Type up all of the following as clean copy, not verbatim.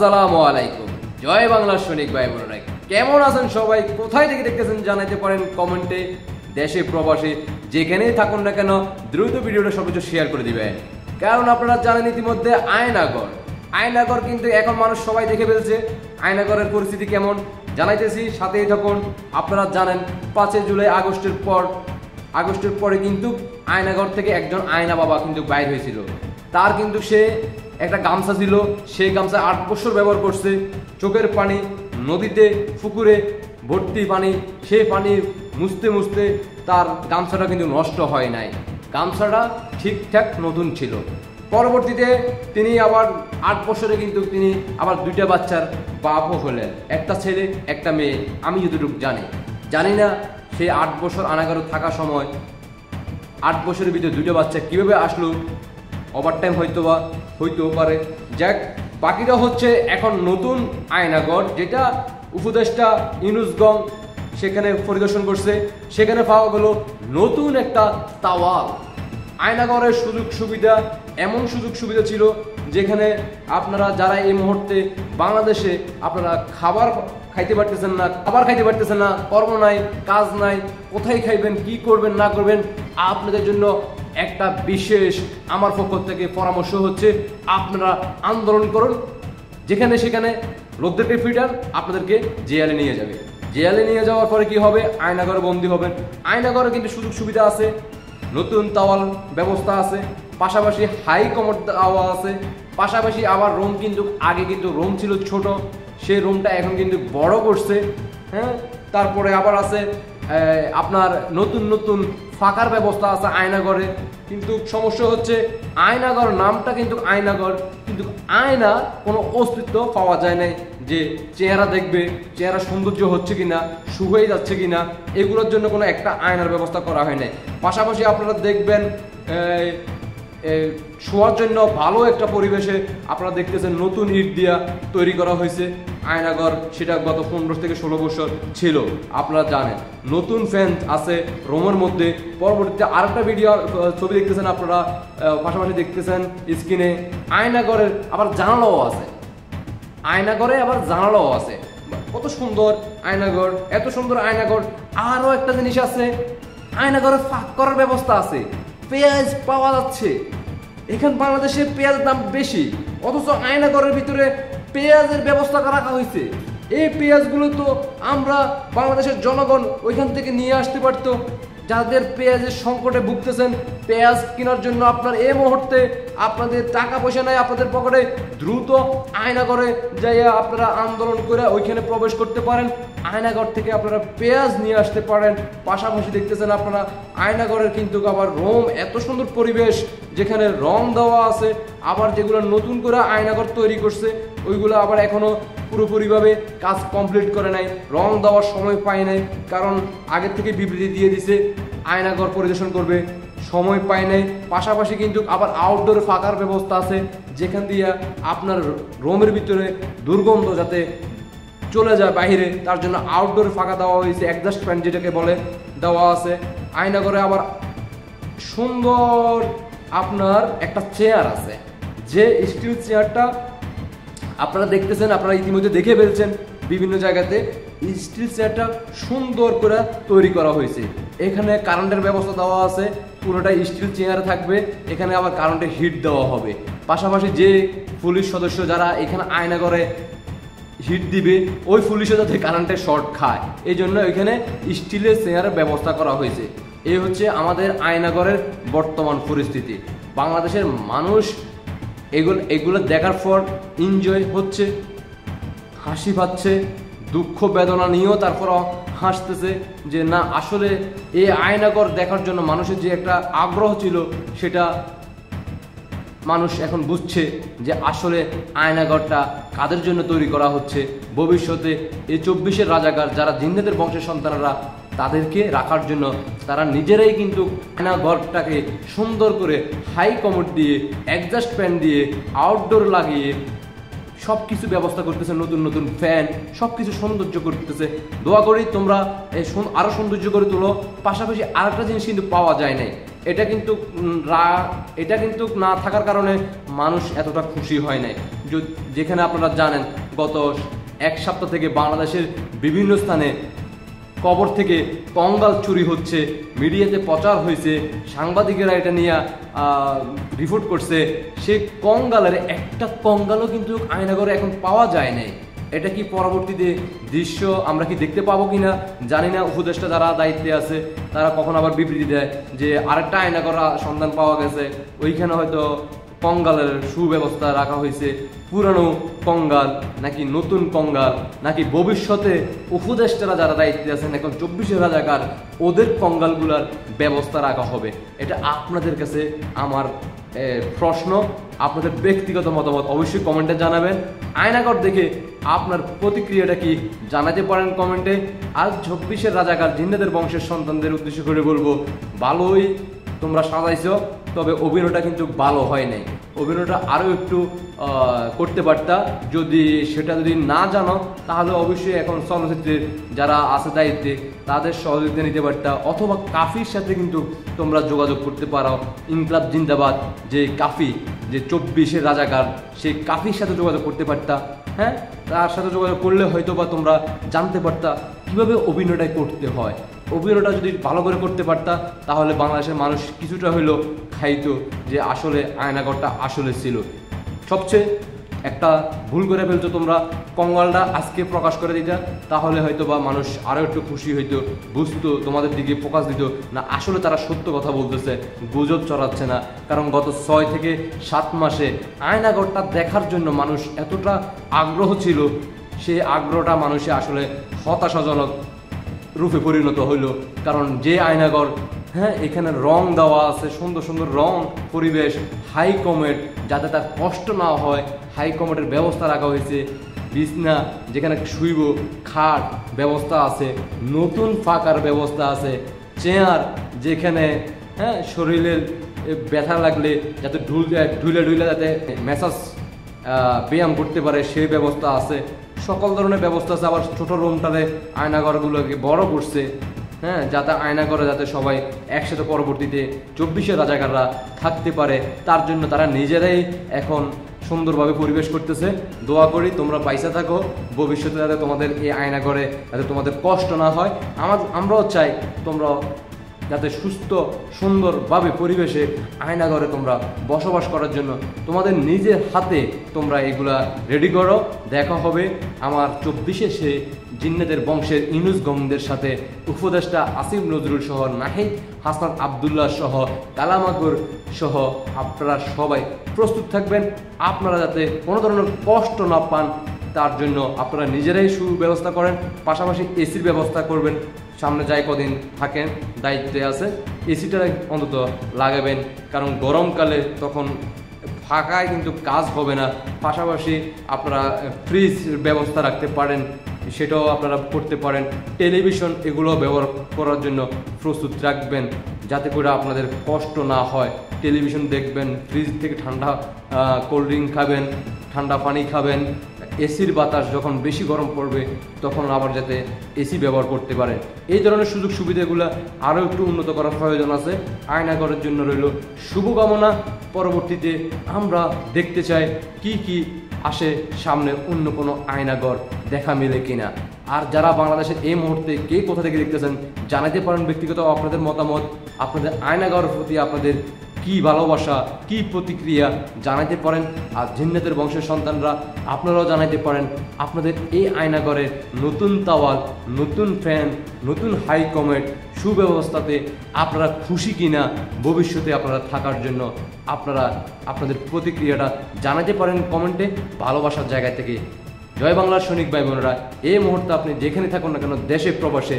আসসালামু আলাইকুম। জয় বাংলা সৈনিক ভাই বোনেরা, কেমন আছেন সবাই? কোথায় থেকে দেখতেছেন জানাতে পারেন কমেন্টে। দেশে প্রবাসে যেখানেই থাকুন না কেন দ্রুত ভিডিওটা সর্বোচ্চ শেয়ার করে দিবেন, কারণ আপনারা জানেন ইতিমধ্যে আয়নাগর কিন্তু এখন মানুষ সবাই দেখে ফেলছে। আয়নাগরের পরিস্থিতি কেমন জানাইতেছি, সাথেই থাকুন। আপনারা জানেন 5 জুলাই আগস্টের পরে কিন্তু আয়নাগর থেকে একজন আয়না বাবা কিন্তু বাইর হয়েছিল। তার কিন্তু সে একটা গামছা ছিল, সেই গামছা 8 বছর ব্যবহার করছে। চোখের পানি, নদীতে পুকুরে ভর্তি পানি, সেই পানি মুছতে মুছতে তার গামছাটা কিন্তু নষ্ট হয় নাই, গামছাটা ঠিকঠাক নতুন ছিল। পরবর্তীতে তিনি আবার 8 বছরে কিন্তু তিনি আবার 2টা বাচ্চার বাপও হলেন, একটা ছেলে একটা মেয়ে। আমি যতটুকু জানি না সেই 8 বছর আয়নাগরে থাকার সময় 8 বছরের ভিতরে 2টা বাচ্চা কিভাবে আসলো। ওভারটাইম হইতেও পারে। যাক, বাকিটা হচ্ছে এখন নতুন আয়নাগর, যেটা উপদেষ্টা ইউনুসগং সেখানে পরিদর্শন করছে। সেখানে পাওয়া গেল নতুন একটা তাওয়াল। আয়নাগরের এমন সুযোগ সুবিধা ছিল যেখানে আপনারা যারা এই মুহূর্তে বাংলাদেশে আপনারা খাবার খাইতে পারতেছেন না, কর্ম নাই, কাজ নাই, কোথায় খাইবেন, কি করবেন না করবেন, আপনাদের জন্য একটা বিশেষ আমার পক্ষ থেকে পরামর্শ হচ্ছে, আপনারা আন্দোলন করুন। যেখানে সেখানে লোকদেরকে ফিটার আপনাদেরকে জেলে নিয়ে যাবে। জেলে নিয়ে যাওয়ার পরে কি হবে? আয়নাগরে বন্দী হবেন। আয়নাগরে কিন্তু সুযোগ সুবিধা আছে, নতুন তাওয়াল ব্যবস্থা আছে, পাশাপাশি হাই কমোড দেওয়া আছে, পাশাপাশি আবার রুম কিন্তু আগে কিন্তু রুম ছিল ছোট, সেই রুমটা এখন কিন্তু বড় করছে। হ্যাঁ, তারপরে আবার আছে আপনার নতুন ফাঁকার ব্যবস্থা আছে আয়নাগরে। কিন্তু সমস্যা হচ্ছে আয়নাগর নামটা কিন্তু আয়নাগর, কিন্তু আয়না কোনো অস্তিত্ব পাওয়া যায় নাই যে চেহারা দেখবে, চেহারা সৌন্দর্য হচ্ছে কিনা, শুকিয়ে যাচ্ছে কিনা, এগুলোর জন্য কোনো একটা আয়নার ব্যবস্থা করা হয় নাই। পাশাপাশি আপনারা দেখবেন শোয়ার জন্য ভালো একটা পরিবেশে আপনারা দেখতেছেন নতুন ইট দিয়া তৈরি করা হয়েছে আয়নাগর। সেটা গত 15 থেকে 16 বছর ছিল, আপনারা জানেন। নতুন ফ্যান আছে রুমের মধ্যে। পরবর্তীতে আরেকটা ছবি দেখতেছেন আপনারা, পাশাপাশি দেখতেছেন স্ক্রিনে আয়নাগরের আবার জানালাও আছে। কত সুন্দর আয়নাগর, এত সুন্দর আয়নাগর। আরও একটা জিনিস আছে, আয়নাগরে ফাঁক করার ব্যবস্থা আছে, পেঁয়াজ পাওয়া যাচ্ছে। এখানে বাংলাদেশে পেঁয়াজের দাম বেশি, অথচ আয়নাগরের ভিতরে পেঁয়াজের ব্যবস্থা রাখা হয়েছে। এই পেঁয়াজগুলো তো আমরা বাংলাদেশের জনগণ ওইখান থেকে নিয়ে আসতে পারতো। যাদের পেঁয়াজের সংকটে ভুগতেছেন, পেঁয়াজ কেনার জন্য আপনার এই মুহূর্তে আপনাদের টাকা পয়সা নাই আপনাদের পকেটে, দ্রুত আয়নাগরে যাইয়া আপনারা আন্দোলন করে ওইখানে প্রবেশ করতে পারেন। আয়নাগর থেকে আপনারা পেঁয়াজ নিয়ে আসতে পারেন। পাশাপাশি দেখতেছেন আপনারা আয়নাগরের কিন্তু আবার রুম, এত সুন্দর পরিবেশ, যেখানে রং দেওয়া আছে। আবার যেগুলো নতুন করে আয়নাগর তৈরি করছে ওইগুলো আবার এখনো পুরোপুরিভাবে কাজ কমপ্লিট করে নাই, রং দেওয়ার সময় পায় নাই, কারণ আগের থেকে বিবৃতি দিয়ে দিছে আয়নাগর পরিদর্শন করবে, সময় পায় নাই। পাশাপাশি কিন্তু আবার আউটডোর ফাঁকার ব্যবস্থা আছে, যেখান দিয়ে আপনার রুমের ভিতরে দুর্গন্ধ যাতে চলে যায় বাইরে, তার জন্য আউটডোর ফাঁকা দেওয়া হয়েছে, অ্যাডজাস্ট ফ্যান যেটাকে বলে দেওয়া আছে। আয়নাগরে আবার সুন্দর আপনার একটা চেয়ার আছে, যে স্টিল চেয়ারটা আপনারা দেখতেছেন, আপনারা ইতিমধ্যে দেখে ফেলছেন বিভিন্ন জায়গাতে। স্টিল চেয়ারটা সুন্দর করে তৈরি করা হয়েছে। এখানে কারেন্টের ব্যবস্থা দেওয়া আছে, পুরোটাই স্টিল চেয়ার থাকবে। এখানে আবার কারেন্টের হিট দেওয়া হবে। পাশাপাশি যে পুলিশ সদস্য যারা এখানে আয়নাগরে হিট দিবে, ওই পুলিশও যাতে কারেন্টের শর্ট খায়, এই জন্য এখানে স্টিলের চেয়ারের ব্যবস্থা করা হয়েছে। এই হচ্ছে আমাদের আয়নাগরের বর্তমান পরিস্থিতি। বাংলাদেশের মানুষ এগুলো দেখার পর এনজয় হচ্ছে, হাসি পাচ্ছে, দুঃখ বেদনা নিয়েও তারপর হাসতেছে যে না, আসলে এই আয়নাগর দেখার জন্য মানুষের যে একটা আগ্রহ ছিল, সেটা মানুষ এখন বুঝছে যে আসলে আয়নাগরটা কাদের জন্য তৈরি করা হচ্ছে। ভবিষ্যতে এই 24-এর রাজাকার যারা জিন্নাতের বংশের সন্তানরা, তাদেরকে রাখার জন্য তারা নিজেরাই কিন্তু আয়নাগরটাকে সুন্দর করে হাই কমোড দিয়ে, অ্যাডজাস্ট ফ্যান দিয়ে, আউটডোর লাগিয়ে সব কিছু ব্যবস্থা করতেছে, নতুন ফ্যান, সব কিছু সৌন্দর্য করতেছে। দোয়া করি তোমরা আরও সৌন্দর্য করে তোলো। পাশাপাশি আরেকটা জিনিস কিন্তু পাওয়া যায় নাই, এটা কিন্তু না থাকার কারণে মানুষ এতটা খুশি হয় নাই। যেখানে আপনারা জানেন গত এক সপ্তাহ থেকে বাংলাদেশের বিভিন্ন স্থানে কবর থেকে কঙ্কাল চুরি হচ্ছে, মিডিয়াতে প্রচার হয়েছে, সাংবাদিকেরা এটা নিয়ে রিপোর্ট করছে, সে কঙ্কালের একটা কঙ্কালও কিন্তু আয়নাগরে এখন পাওয়া যায় নাই। এটা কি পরবর্তীতে দৃশ্য আমরা কি দেখতে পাবো কিনা জানি না। উপদেষ্টা যারা দায়িত্বে আছে তারা কখন আবার বিবৃতি দেয় যে আরেকটা আয়নাগর সন্ধান পাওয়া গেছে, ওইখানে হয়তো কঙ্কালের সুব্যবস্থা রাখা হয়েছে। পুরানো কঙ্কাল নাকি নতুন কঙ্কাল, নাকি ভবিষ্যতে উপদেষ্টারা যারা দায়িত্বে আছেন এখন 24 রাজাকার, ওদের কঙ্কালগুলার ব্যবস্থা রাখা হবে। এটা আপনাদের কাছে আমার প্রশ্ন, আপনাদের ব্যক্তিগত মতামত অবশ্যই কমেন্টে জানাবেন। আয়নাগর দেখে আপনার প্রতিক্রিয়াটা কি জানাতে পারেন কমেন্টে। আর 24 রাজাকার জিন্নাদের বংশের সন্তানদের উদ্দেশ্য করে বলবো, ভালোই তোমরা সাজাইছো, তবে অভিনয়টা কিন্তু ভালো হয় নাই। অভিনয়টা আরও একটু করতে পারতা। সেটা যদি না জানো তাহলে অবশ্যই এখন চলচ্চিত্রের যারা আছে দায়িত্বে তাদের সহযোগিতা নিতে পারতা, অথবা কাফির সাথে কিন্তু তোমরা যোগাযোগ করতে পারো। ইনকলাব জিন্দাবাদ যে কাফি, যে 24 রাজাকার, সেই কাফির সাথে যোগাযোগ করতে পারতা। হ্যাঁ, তার সাথে যোগাযোগ করলে হয়তো বা তোমরা জানতে পারতা কীভাবে অভিনয়টা করতে হয়। অভিনয়টা যদি ভালো করে করতে পারতা তাহলে বাংলাদেশের মানুষ কিছুটা হইলেও খাইতো যে আসলে আয়নাগরটা আসলে ছিল। সবচেয়ে একটা ভুল করে ফেলছো তোমরা, কঙ্কালটা আজকে প্রকাশ করে দিতা, তাহলে হয়তো বা মানুষ আরও একটু খুশি হইতো, বুঝতো, তোমাদের দিকে ফোকাস দিত না আসলে তারা সত্য কথা বলতেছে, গুজব চড়াচ্ছে না। কারণ গত 6 থেকে 7 মাসে আয়নাগরটা দেখার জন্য মানুষ এতটা আগ্রহ ছিল, সেই আগ্রহটা মানুষে আসলে হতাশাজনক রূপে পরিণত হইল। কারণ যে আয়নাগর, হ্যাঁ, এখানে রং দেওয়া আছে, সুন্দর সুন্দর রং, পরিবেশ, হাই কমেট, যাতে তার কষ্ট না হয়, হাই কমেটের ব্যবস্থা রাখা হয়েছে। বিছনা যেখানে শুইব, খাট ব্যবস্থা আছে, নতুন ফাঁকার ব্যবস্থা আছে, চেয়ার যেখানে শরীরের ব্যথা লাগলে যাতে ঢুলে যাতে ম্যাসাজ ব্যায়াম করতে পারে সেই ব্যবস্থা আছে। সকল ধরনের ব্যবস্থা আছে। আবার ছোট রুমটাতে আয়নাঘরগুলোকে বড় করছে, যাতে আয়নাঘরে যাতে সবাই একসাথে পরবর্তীতে 24 রাজাকাররা থাকতে পারে, তার জন্য তারা নিজেরাই এখন সুন্দরভাবে পরিবেশ করতেছে। দোয়া করি তোমরা পয়সা থাকো, ভবিষ্যতে যাতে তোমাদের এই আয়নাঘরে যাতে তোমাদের কষ্ট না হয়। আমরাও চাই তোমরা যাতে সুস্থ সুন্দরভাবে পরিবেশে আয়নাঘরে তোমরা বসবাস করার জন্য তোমাদের নিজের হাতে তোমরা এগুলা রেডি করো। দেখা হবে আমার 24-এ সে জিন্নাদের বংশের ইউনুস গঙ্গদের সাথে উপদেষ্টা আসিফ নজরুল সহ নাহিদ হাসান আবদুল্লাহ সহ কালামাগুর সহ আপনারা সবাই প্রস্তুত থাকবেন। আপনারা যাতে কোনো ধরনের কষ্ট না পান তার জন্য আপনারা নিজেরাই সুব্যবস্থা করেন, পাশাপাশি এসির ব্যবস্থা করবেন। সামনে যাই কদিন থাকেন দায়িত্বে আছে, এসিটা অন্তত লাগাবেন, কারণ গরমকালে তখন ফাঁকায় কিন্তু কাজ হবে না। পাশাপাশি আপনারা ফ্রিজ ব্যবস্থা রাখতে পারেন, সেটাও আপনারা করতে পারেন। টেলিভিশন এগুলো ব্যবহার করার জন্য প্রস্তুত রাখবেন যাতে করে আপনাদের কষ্ট না হয়। টেলিভিশন দেখবেন, ফ্রিজ থেকে ঠান্ডা কোল্ড ড্রিঙ্ক খাবেন, ঠান্ডা পানি খাবেন। এসির বাতাস যখন বেশি গরম পড়বে তখন আবার যাতে এসি ব্যবহার করতে পারেন। এই ধরনের সুযোগ সুবিধাগুলো আরও একটু উন্নত করার প্রয়োজন আছে। আয়নাঘরের জন্য রইল শুভকামনা। পরবর্তীতে আমরা দেখতে চাই কি কি আসে সামনে, অন্য কোনো আয়নাঘর দেখা মিলে কিনা। আর যারা বাংলাদেশের এই মুহূর্তে কে কোথা থেকে দেখতেছেন জানাতে পারেন ব্যক্তিগত আপনাদের মতামত, আপনাদের আয়নাঘরের প্রতি আপনাদের কি ভালোবাসা, কি প্রতিক্রিয়া জানাতে পারেন। আর জিন্নাতের বংশের সন্তানরা আপনারাও জানাতে পারেন আপনাদের এই আয়নাঘরে নতুন তাওয়াল, নতুন ফ্যান, নতুন হাই কমেট সুব্যবস্থাতে আপনারা খুশি কিনা, ভবিষ্যতে আপনারা থাকার জন্য আপনারা আপনাদের প্রতিক্রিয়াটা জানাতে পারেন কমেন্টে ভালোবাসার জায়গা থেকে। জয় বাংলার সৈনিক ভাই বোনেরা, এই মুহূর্তে আপনি যেখানে থাকুন না কেন দেশে প্রবাসে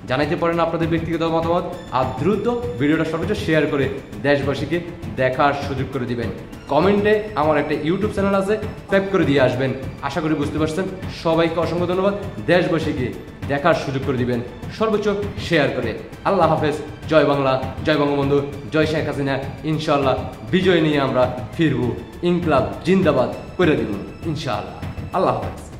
জানাইতে পারেন আপনাদের ব্যক্তিগত মতামত। আর দ্রুত ভিডিওটা সর্বোচ্চ শেয়ার করে দেশবাসীকে দেখার সুযোগ করে দিবেন। কমেন্টে আমার একটা ইউটিউব চ্যানেল আছে, সাবস্ক্রাইব করে দিয়ে আসবেন। আশা করি বুঝতে পারছেন। সবাইকে অসংখ্য ধন্যবাদ। দেশবাসীকে দেখার সুযোগ করে দিবেন সর্বোচ্চ শেয়ার করে। আল্লাহ হাফেজ। জয় বাংলা, জয় বঙ্গবন্ধু, জয় শেখ হাসিনা। ইনশাআল্লাহ বিজয় নিয়ে আমরা ফিরবো। ইনকলাব জিন্দাবাদ করে দিব ইনশাআল্লাহ। আল্লাহ হাফেজ।